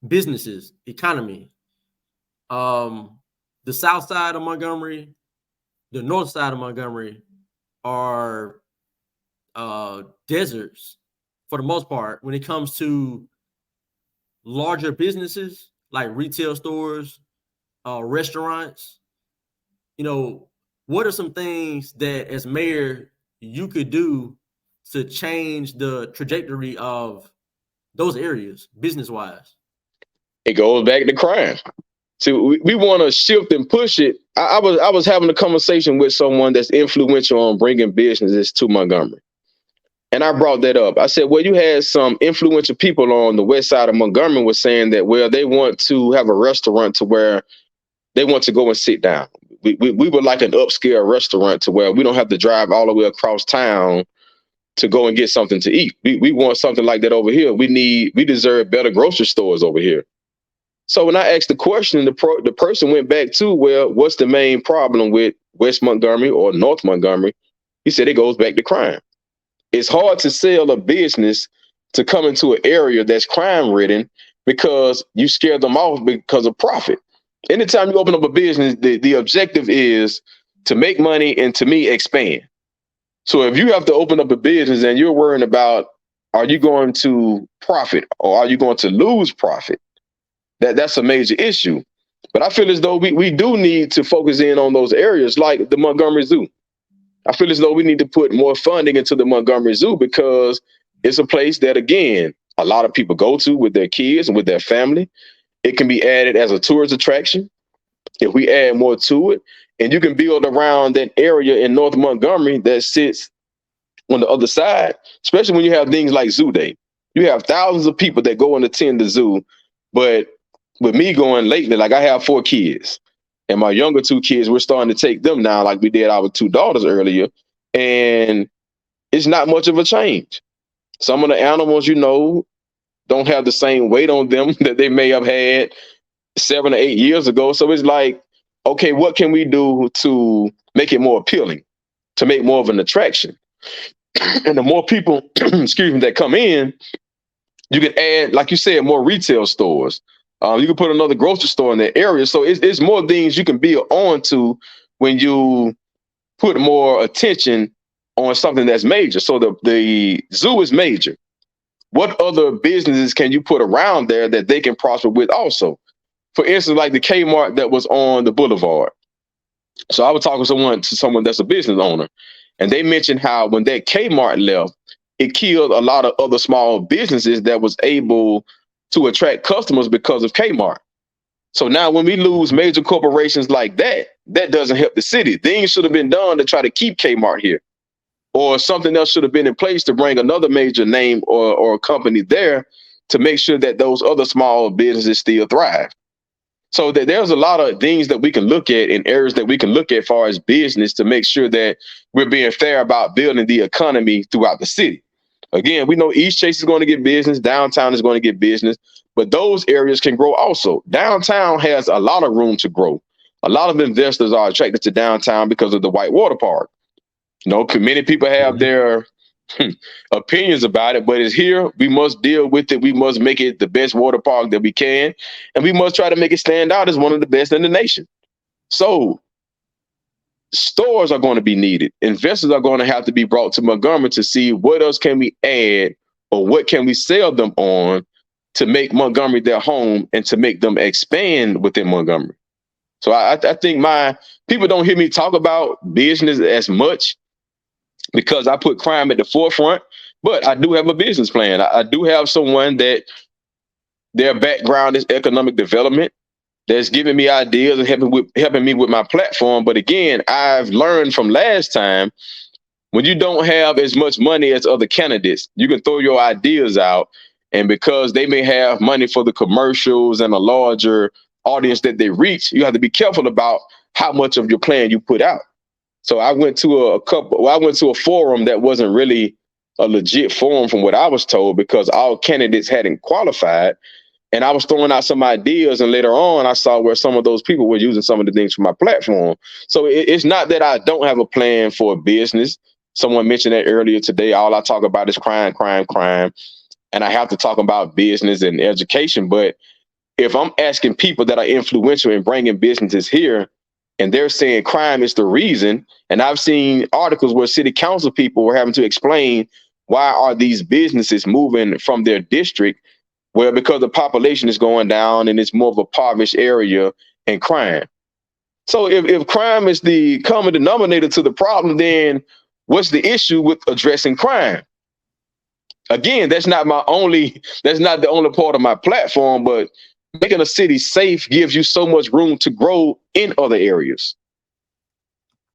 businesses, economy. Um, the south side of Montgomery, the north side of Montgomery are deserts for the most part when it comes to larger businesses like retail stores, restaurants. You know, what are some things that as mayor you could do to change the trajectory of those areas business wise? It goes back to crime. See, we want to shift and push it. I was having a conversation with someone that's influential on bringing businesses to Montgomery. And I brought that up. I said, well, you had some influential people on the west side of Montgomery was saying that, well, they want to have a restaurant to where they want to go and sit down. We would like an upscale restaurant to where we don't have to drive all the way across town to go and get something to eat. We want something like that over here. We deserve better grocery stores over here. So when I asked the question, the person went back to, well, what's the main problem with West Montgomery or North Montgomery? He said it goes back to crime. It's hard to sell a business to come into an area that's crime ridden because you scare them off because of profit. Anytime you open up a business, the objective is to make money and, to me, expand. So if you have to open up a business and you're worrying about, are you going to profit or are you going to lose profit? That's a major issue. But I feel as though we do need to focus in on those areas like the Montgomery Zoo. I feel as though we need to put more funding into the Montgomery Zoo because it's a place that, again, a lot of people go to with their kids and with their family. It can be added as a tourist attraction if we add more to it. And you can build around that area in North Montgomery that sits on the other side, especially when you have things like Zoo Day. You have thousands of people that go and attend the zoo. But with me going lately, like I have 4 kids. And my younger 2 kids, we're starting to take them now, like we did our 2 daughters earlier. And it's not much of a change. Some of the animals, don't have the same weight on them that they may have had 7 or 8 years ago. So it's like, okay, what can we do to make it more appealing, to make more of an attraction? And the more people, excuse me, that come in, you can add, like you said, more retail stores. You can put another grocery store in that area. So it's more things you can build on to when you put more attention on something that's major. So the zoo is major. What other businesses can you put around there that they can prosper with also? For instance, like the Kmart that was on the boulevard. So I was talking to someone that's a business owner, and they mentioned how when that Kmart left, it killed a lot of other small businesses that was able to attract customers because of Kmart. So now when we lose major corporations like that, that doesn't help the city. Things should have been done to try to keep Kmart here. Or something else should have been in place to bring another major name or company there to make sure that those other small businesses still thrive. So that there's a lot of things that we can look at in areas that we can look at as far as business to make sure that we're being fair about building the economy throughout the city. Again, we know East Chase is going to get business, downtown is going to get business, but those areas can grow also. Downtown has a lot of room to grow. A lot of investors are attracted to downtown because of the White Water Park. Many people have their opinions about it, but it's here. We must deal with it. We must make it the best water park that we can, and we must try to make it stand out as one of the best in the nation. So stores are going to be needed. Investors are going to have to be brought to Montgomery to see what else can we add or what can we sell them on to make Montgomery their home and to make them expand within Montgomery. So I think my people don't hear me talk about business as much because I put crime at the forefront, but I do have a business plan. I do have someone that their background is economic development that's giving me ideas and helping me with my platform. But again, I've learned from last time, when you don't have as much money as other candidates, you can throw your ideas out. And because they may have money for the commercials and a larger audience that they reach, you have to be careful about how much of your plan you put out. So I went to a forum that wasn't really a legit forum from what I was told because all candidates hadn't qualified. And I was throwing out some ideas, and later on, I saw where some of those people were using some of the things from my platform. So it's not that I don't have a plan for a business. Someone mentioned that earlier today. All I talk about is crime, crime, crime. And I have to talk about business and education. But if I'm asking people that are influential in bringing businesses here, and they're saying crime is the reason, and I've seen articles where city council people were having to explain why are these businesses moving from their district. Well, because the population is going down and it's more of a impoverished area and crime. So if crime is the common denominator to the problem, then what's the issue with addressing crime? Again, that's not the only part of my platform, but making a city safe gives you so much room to grow in other areas.